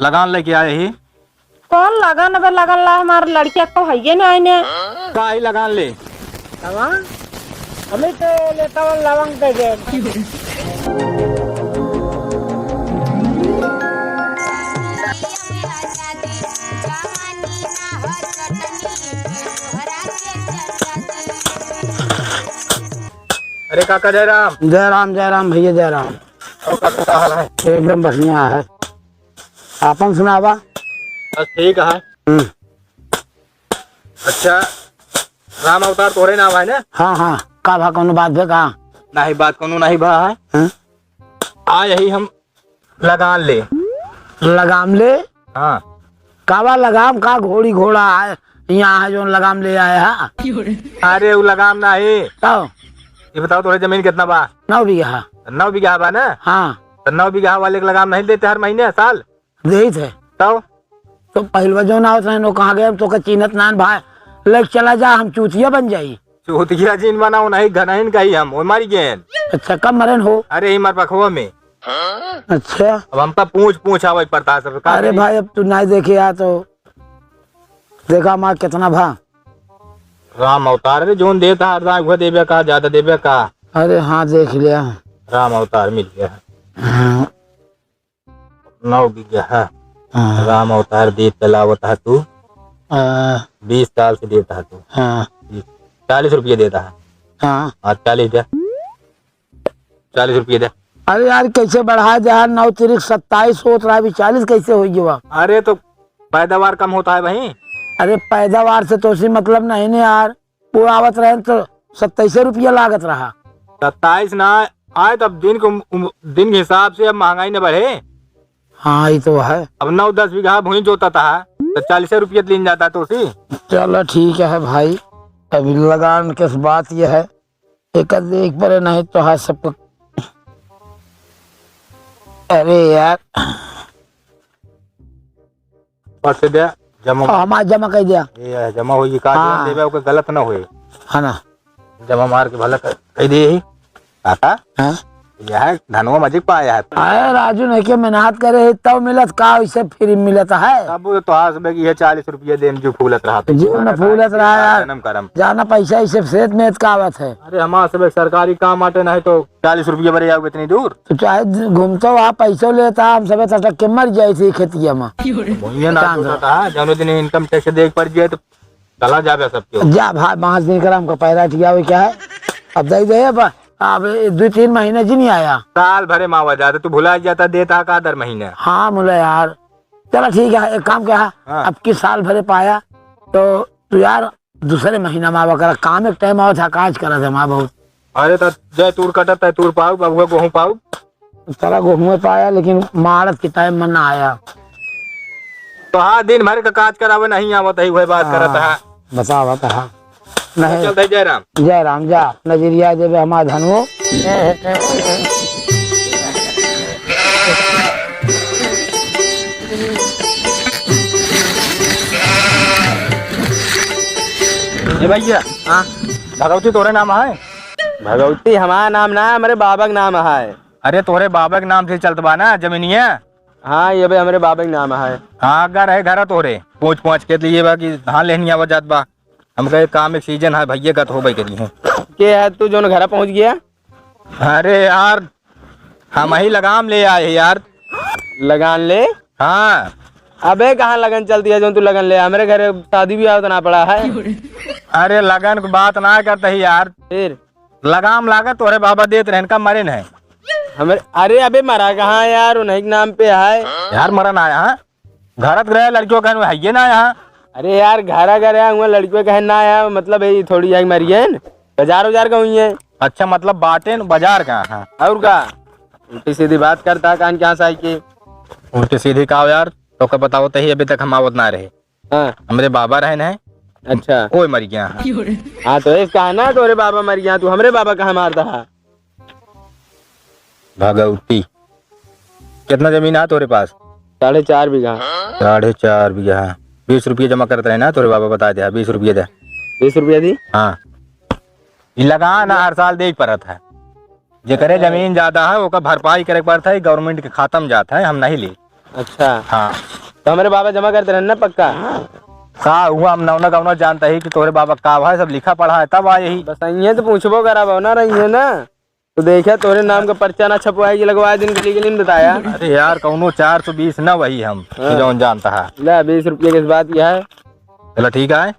लगान लेके आए ही। कौन लगन अब लगन ला हमारे लड़किया को है ना आईने का ही लगान ले लवंग हमें तो लेता हूँ लवंग दे दे। अरे काका जयराम। जयराम जयराम भैया जयराम। और काका का हाल है? एकदम बढ़िया है। आपन सुनावा। बस ठीक है। अच्छा राम अवतार तोरे नाम है ना? हाँ हाँ का भा कौन बात भे का नहीं बात कोनो नहीं भा है। आ यही हम लगान ले। लगाम ले। हाँ कावा लगाम का घोड़ी घोड़ा है यहाँ है जो लगाम ले आए है। अरे वो लगाम ना है। तो ये बताओ तोरे जमीन कितना बा? 9 बीघा। 9 बीघा बा ना? हाँ तो 9 बीघा वाले के लगाम नहीं देते हर महीने साल? दे थे तो पहलवा जो ना होता है कहाँ गए तो चीनत नान भाई लेक चला जा हम चूतिया बन जाई। चूतिया जीन बनाओ नहीं घनाइन का ही हम मारी गए। अच्छा कब मरन हो? अरे मार पखवा में। अच्छा अब हम तो पूछ आवे पड़ता है सब। अरे भाई अब तू नहीं देखे आ तो देखा माँ कितना भा राम अवतार रे जोन देता हर रात देवे का ज्यादा देवे का। अरे हाँ देख लिया राम अवतार मिल गया है। हाँ, 9 बीघा है। हाँ, राम अवतार दे तलावत है तू 20 साल से देता है तू। हाँ, 40 रुपये देता है। हाँ। आज 40 दे 40 रुपये दे। अरे यार कैसे बढ़ा जा 9 तिरिक 27 सोच रहा है 40 कैसे हो गया? अरे तो पैदावार कम होता है वही। अरे पैदावार से तो उसी मतलब नहीं ने यार वो आवत रहे तो 27 रुपया लागत रहा। 27 ना आए तब दिन के हिसाब से अब महंगाई न बढ़े। हाँ ये तो है। अब 9-10 बीघा भूमि जोता था तो 40 रुपये लेन जाता तो उसी। चलो ठीक है भाई अभी लगान किस बात ये है एक देख पर नहीं तो है सबको। अरे यार से दे जमा हमारा जमा कर दिया ये जमा हुई का हाँ। देवे ओके गलत ना होए है ना। जमा मार के भला कह दे ही काका। हाँ? यह धनवा मजिक पाया है। अरे राजू ने के मेहनत करे तब मिलत का वैसे फ्री मिलत है। अब तो हाथ में की है 40 रुपये देम जो फूलत रहा था। जीव न फूलत रहा यार जन्म करम जाना पैसा इसे सेहत में का आवत है। अरे हमारा सब सरकारी काम आटे नहीं तो 40 रुपये भरे जाओगे इतनी दूर। तो चाहे घूमता वहाँ पैसा लेता हम सब तटक के मर जाए थे खेतिया में। भूमिया ना सोचा था जौन दिन इनकम टैक्स देख पड़ जाए तो चला जावे सबके। जा भाई 5 दिन का हमको पैरा ठिया क्या है अब दे दे अब 2-3 महीने जी नहीं आया। साल भरे मावा जाता तू भुला जाता देता का दर महीने। हाँ मुला यार चलो ठीक है एक काम क्या है हाँ। अब किस साल भरे पाया तो तू यार दूसरे महीना मावा कर काम एक टाइम आओ था काज करा था माँ बहुत। अरे तो जय तूर कटत है तूर पाऊ बबुआ गेहूं पाऊ सारा गेहूं पाया लेकिन मारत के टाइम मन ना आया। तो हाँ दिन भर का काज करावे नहीं आवत है वही बात करत है। बतावा कहा नहीं चल जयराम। जय राम जा नजरिया देवे हमारा धनवो। भैया हाँ भगवती तोरे नाम है? भगवती हमारा नाम ना है हमारे बाबा का नाम है। अरे तोरे बाबा के नाम से चलत बा ना जमीनिया? हाँ ये भाई हमारे बाबा का नाम है। हाँ अगर है घर तोरे पूछ के लिए बा कि हाँ लेनी आवा जात बा हमका काम एक सीजन है भैया का तो हो करी है के है तू जो घर पहुंच गया? अरे यार हम ही लगाम ले आए यार। लगान ले? हाँ अबे कहाँ लगन चलती है जो तू लगन ले हमारे घर शादी भी तो ना पड़ा है। अरे लगन की बात ना करते ही यार फिर लगाम लागत तोरे बाबा देत रहन का मरे है हमारे। अरे अबे मरा कहाँ यार उन्हीं के नाम पे है यार मरन आया हाँ घरत गृह लड़कियों का है ना यहाँ। अरे यार घर गया हुआ लड़कियों का ना आया मतलब यही थोड़ी आई मरी है बाजार का हुई है। अच्छा मतलब बाटे बाजार का। हाँ और का उल्टी सीधी बात करता कान क्या साई की उल्टी सीधी कहो यार तो क्या बताओ तो ही अभी तक हम आवत ना रहे। हाँ हमारे बाबा रहन है अच्छा कोई मर गया। हाँ तो एक कहा ना तोरे बाबा मर गया तू हमरे बाबा कहाँ मारता है। भगवती कितना जमीन है तोरे पास? 4.5 बीघा। 4.5 बीघा। 20 रुपये जमा करते रहे ना तोरे बाबा बता दिया 20 रुपये दे। 20 रुपया दी? हाँ ये लगा ना हर साल दे पड़ता है जे करे जमीन ज्यादा है वो भरपाई करे पड़ता है गवर्नमेंट के खाता में जाता है हम नहीं ली। अच्छा, हाँ तो हमारे बाबा जमा करते रहना पक्का। का हुआ हम नौना गौना जानता ही कि तोरे बाबा का भाई सब लिखा पढ़ा है तब आए ही। बस आई तो पूछबो करा ना रही है ना, तो देखा तोरे नाम का पर्चा ना छपवाएगी लगवाए दिन के लिए बताया। अरे यार कौनो 420 न वही हम जौन जानता है। ले 20 रुपये किस बात यह है। चलो ठीक है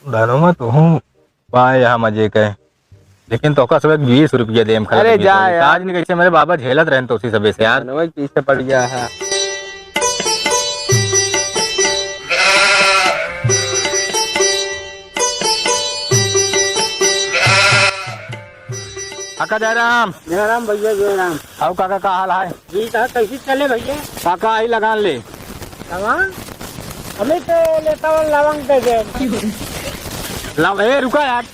धनो तो हूँ पाए यहाँ मजे के, लेकिन तो का सब 20 रुपये दे अरे जा यार। आज नहीं कैसे मेरे बाबा झेलत रहे तो उसी सबे से यार। वही पीछे पड़ गया है। काका जयराम। जयराम भैया जयराम। आओ काका का हाल है? जी कहा कैसे चले भैया? काका आई लगान ले। लवंग हमें तो लेता हुआ लवंग दे दे। ए रुका यार,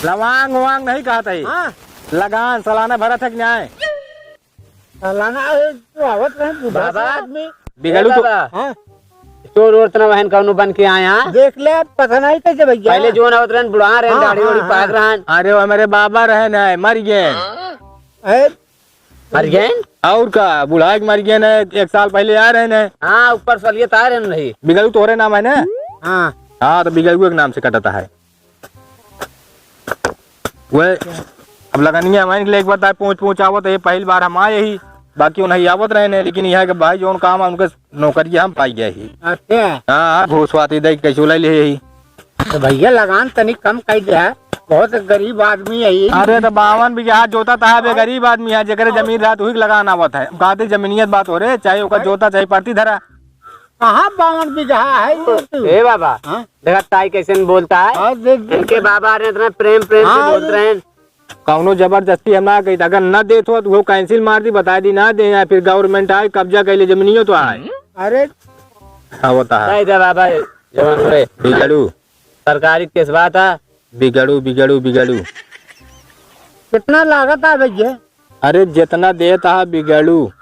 लवांग वांग नहीं कहा था, हाँ लगान सालाना भरा था कि नहीं? सालाना तो आवत रहे बूढ़ा सा आदमी। बिगड़ू तो हाँ चोर वोर तना बहन कौनो बन के आए यहाँ। देख ले पता नहीं कैसे भैया। पहले जो ना उतरन बुढ़ा रहे हाँ, दाढ़ी वाड़ी हाँ, पाक रहन। अरे वो मेरे बाबा रहे न मर गए। ए, मर गए। और का बुढ़ा के मर गए न, 1 साल पहले आ रहे न। हाँ ऊपर सलिए तार नहीं। बिगड़ू तोहरे नाम है ना? हाँ हाँ तो बिगड़ू के नाम से कटता है वह। अब लगनिया हमारे के लिए एक बार पहुँच आवत है, पहली बार हम आए ही, बाकी नहीं आवत रहे ने, लेकिन यह भाई जो काम है उनके नौकरी हम पाई गए ही। अच्छा हाँ घूसवाती दे कैसे ले लिए ही। तो भैया लगान तनिक कम कर दिया, बहुत गरीब आदमी है ये। अरे तो 52 बीघा जोता था बे, गरीब आदमी है जेकरे जमीन रहा तो लगान आवत है। कहते जमीनियत बात हो रहे, चाहे ओका जोता चाहे पार्टी धरा। कहाँ 52 बीघा है ये तू? ए बाबा हाँ? देखा ताई कैसे बोलता है। और देख इनके बाबा ने इतना प्रेम प्रेम से हाँ, बोल रहे हैं। कौनो जबरदस्ती हम ना कही, अगर न दे तो वो कैंसिल मार दी, बता दी ना दे, फिर गवर्नमेंट आए कब्जा कर ले जमीनियों तो आए। अरे हाँ होता है। नहीं दे बाबा जवान रे, बिगड़ू सरकारी केस बात है। बिगड़ू बिगड़ू बिगड़ू। कितना लागत है भैया? अरे जितना देता है बिगड़ू।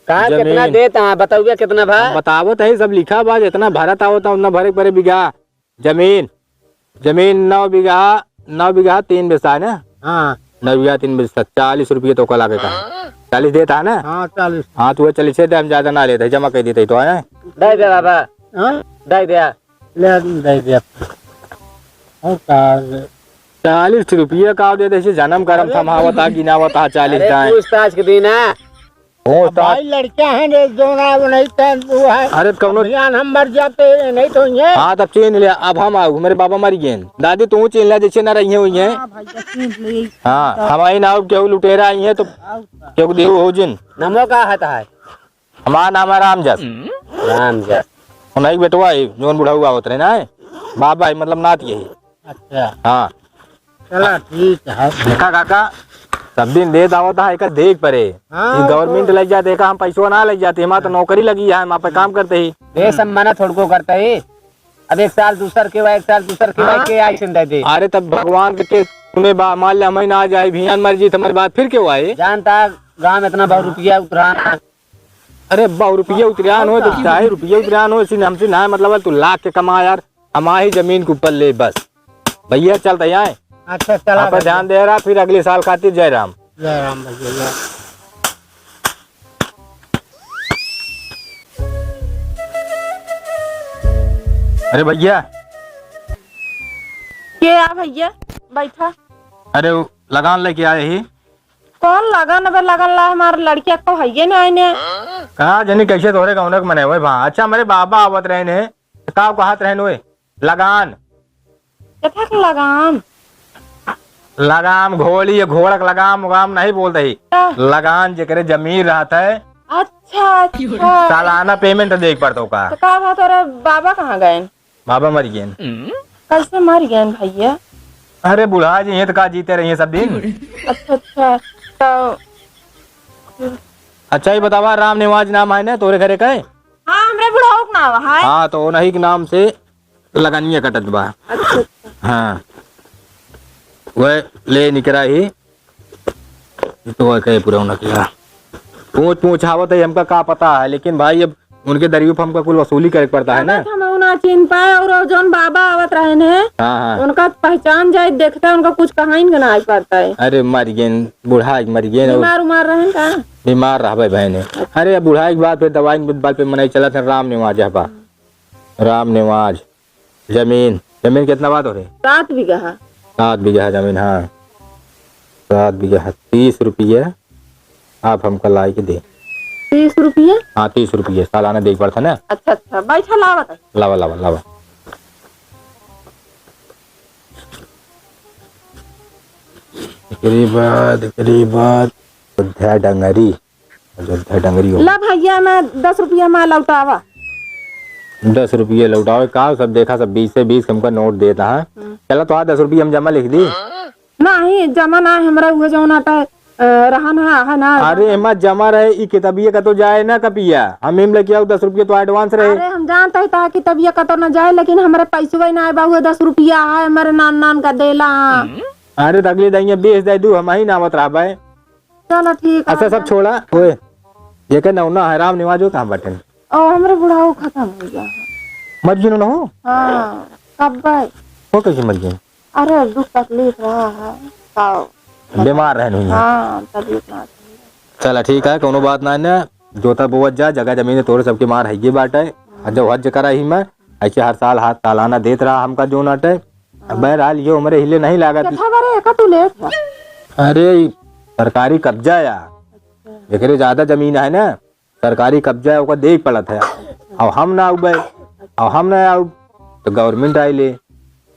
कहा जमीन। कितना देता है बताओगे कितना भाई? बतावत है सब लिखा बा, जितना भरत आवता उतना भरे परे बीघा जमीन। जमीन 9 बीघा 3 बिस्सा है ना? हाँ 9 बीघा 3 बिस्सा 40 रुपये तो कला का 40 देता है ना? हाँ 40। हाँ तो 40 से हम ज्यादा ना लेते, जमा कर देते तो है। दे दे बाबा हाँ दे दे। ले दे दिया। और का 40 रुपये का दे दे, जन्म करम थमावता गिनावता 40 अरे दाएं पूछताछ के दिन है। हो ता। भाई लड़कियां हैं रे जो ना वो नहीं तो वो है। अरे कौनो अभियान हम मर जाते नहीं तो ये। हाँ तब चीन लिया। अब हम आओ, मेरे बाबा मर गए, दादी तू चीन लिया जैसे ना रही हुई है। हाँ हमारी नाव क्यों लुटेरा आई है तो क्यों देव हो जिन। नमो का हता है हमारा नाम है रामजस। राम जी। उन्हीं बेटवा है जोन बुढ़ा हुआ होते ना है, बाबा है मतलब नात यही। अच्छा हाँ चला ठीक है। देखा काका सब दिन दे दावत है का देख परे। हाँ, गवर्नमेंट लग जाते देखा, हम पैसों ना लग जाते, हमारा तो नौकरी लगी है, हम आप पे काम करते ही। ये सब मना थोड़ को करता है। अब 1 साल दूसर के बाद 1 साल दूसर के बाद के आई सुन दे। अरे तब भगवान के तुम्हें मान लिया हमें ना आ जाए भियान मर्जी तुम्हारी बात फिर क्यों आए। जानता गांव में इतना बहुत रुपया उतरा। अरे 100 रुपये उतरियान हो तो चाहे रुपये उतरियान हो, इसी हमसे ना मतलब तू लाख के कमा यार, हमारी जमीन के ऊपर ले बस। भैया चलते आए। अच्छा चला आप ध्यान दे रहा, फिर अगले साल खातिर जय राम। जय राम भैया। अरे भैया क्या भैया बैठा? अरे वो लगान लेके आए ही। कौन लगन अब लगन ला हमारे लड़किया को है ना आने। कहा जनी कैसे तोरे कौन मने हुए भा। अच्छा मेरे बाबा आवत रहे ने का कहत रहे हुए लगान। कथा का लगान? लगाम घोड़ी घोड़क लगाम उगाम नहीं बोलते ही। लगान जेकरे जमीन रहता है। अच्छा अच्छा। सालाना पेमेंट देख पड़ता का। तो का बात और बाबा कहाँ गए? बाबा मर गए। कैसे मर गए भैया? अरे बुढ़ा जी ये तो का जीते रही सब दिन। अच्छा अच्छा तो अच्छा ही बतावा राम निवाज नाम है ना तोरे घरे का? हाँ हमरे बुढ़ाओ का नाम है। हाँ तो नहीं के नाम से लगानिया कटत बा। अच्छा हाँ वह ले निकरा ही तो कहे पूरा उनका पूछ आवत है, हमका का पता है, लेकिन भाई अब उनके दरियों पर हमका कुल वसूली करे पड़ता है ना। हम ना चिन पाए और जोन बाबा आवत रहे ने हाँ हाँ उनका पहचान जाए देखता है उनका कुछ कहा ही ना पड़ता है। अरे मर गए बूढ़ा मर गए बीमार उमार रहे का बीमार रहा बहने। अरे बूढ़ा के बाद फिर दवाई बात पे मनाई चला था राम निवाज है बा राम निवाज। जमीन जमीन कितना बात हो रही? 7 बीघा। 7 बीघा जमीन। हाँ 7 बीघा 30 रुपये आप हमको ला के दे। 30 रुपये? हाँ 30 रुपये सालाना देख पड़ता ना। अच्छा अच्छा बैठा लावा लावा लावा लावा। अयोध्या डंगरी अयोध्या डंगरी हो। ला भैया मैं 10 रुपया में लौटावा। 10 रुपये लौटाओ का सब देखा सब 20 से 20 हमका नोट देता है। चलो तो 10 रुपये हम जमा लिख दी। नहीं जमा ना हमरा हुआ जो नाटा रहा ना है ना। अरे हिम्मत जमा रहे ई किताबिया का तो जाए ना कपिया हम हिम लेके आओ 10 रुपये तो एडवांस रहे। अरे हम जानते है ता कि तबिया का तो न जाए लेकिन हमारे पैसे ना आए बाबू 10 रुपया है हमारे नान नान का देला। अरे तगली दइया बेच दे दू हम ही नामत रहा भाई। चलो ठीक है। अच्छा सब छोड़ा ओए ये के नौना है राम निवाजो कहां बटन ओ हमरे बुढ़ाओ खत्म हो गया। मर गिनो ना हो। हां कब भाई हो कैसे मर गए? अरे दुख तकलीफ रहा है तो बीमार रहने हुई। हां तकलीफ ना। चला ठीक है कोनो बात ना ना जोता बोवत जा जगह जमीन तोरे सबके मार है ये बात है। जब हज करा ही मैं ऐसे हर साल हाथ तालाना देत रहा हमका जो नाट है। बहरहाल ये उम्र हिले नहीं लागत। कितना बारे का तू लेट है? अरे सरकारी कब्जा या एकरे ज्यादा जमीन है ना सरकारी कब्जा है ओका देख पड़त है। अब हम ना आउ अब हम ना आउ तो गवर्नमेंट आई ले।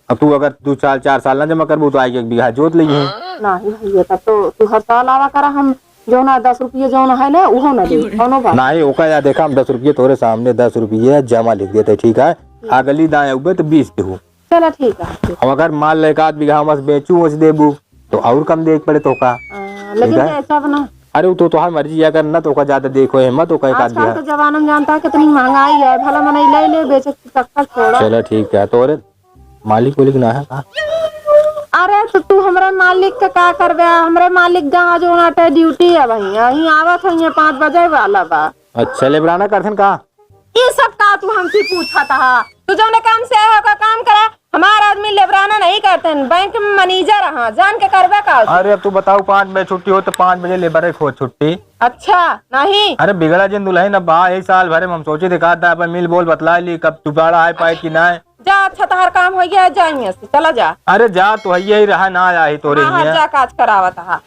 अब तू अगर 2 साल 4 साल ना जमा करबू तो आगे 1 बीघा जोत ली है। नहीं भैया तब तो तू हर साल आवा करा हम जो ना 10 रुपये जो ना है ना वो ना दे कोनो बात नहीं ओका या देखा हम 10 रुपये तोरे सामने 10 रुपये जमा लिख देते ठीक है। अगली दाएं उबे तो 20 देहू। चलो ठीक है। अब अगर मान ले 1 बीघा हम बेचू उस देबू तो और कम देख पड़े तो का। लेकिन ऐसा बना अरे तो तुम्हारी मर्जी है करना तो का ज्यादा देखो हिम्मत तो का 1 आजकल के जमाने में जानता है कितनी महंगाई है भला मन ले ले बेचे चक्कर छोड़ो। चलो ठीक है तोरे मालिक वालिक ना है का? अरे तो तू हमरे मालिक का करबे हमरे मालिक गाँव जो नाटे ड्यूटी है वही यहीं आवत है 5 बजे वाला बा। अच्छा लेबराना करथन का? ये सब का तू हमसे पूछा था तू जो ने काम से है का काम करा हमारा आदमी लेबराना नहीं करते बैंक में मैनेजर रहा जान के करबे का। अरे अब तू बताओ 5 बजे छुट्टी हो तो 5 बजे लेबर खो छुट्टी। अच्छा नहीं अरे बिगड़ा जिन दुल्हन अब बा 1 साल भरे हम सोचे थे का मिल बोल बतला ली कब दोबारा आए पाए कि ना। जा अच्छा तार काम हो गया जाएंगे चला जा। अरे जा तो ही रहा ना आया ही तोरे हाँ, ही जा काज करावत हा।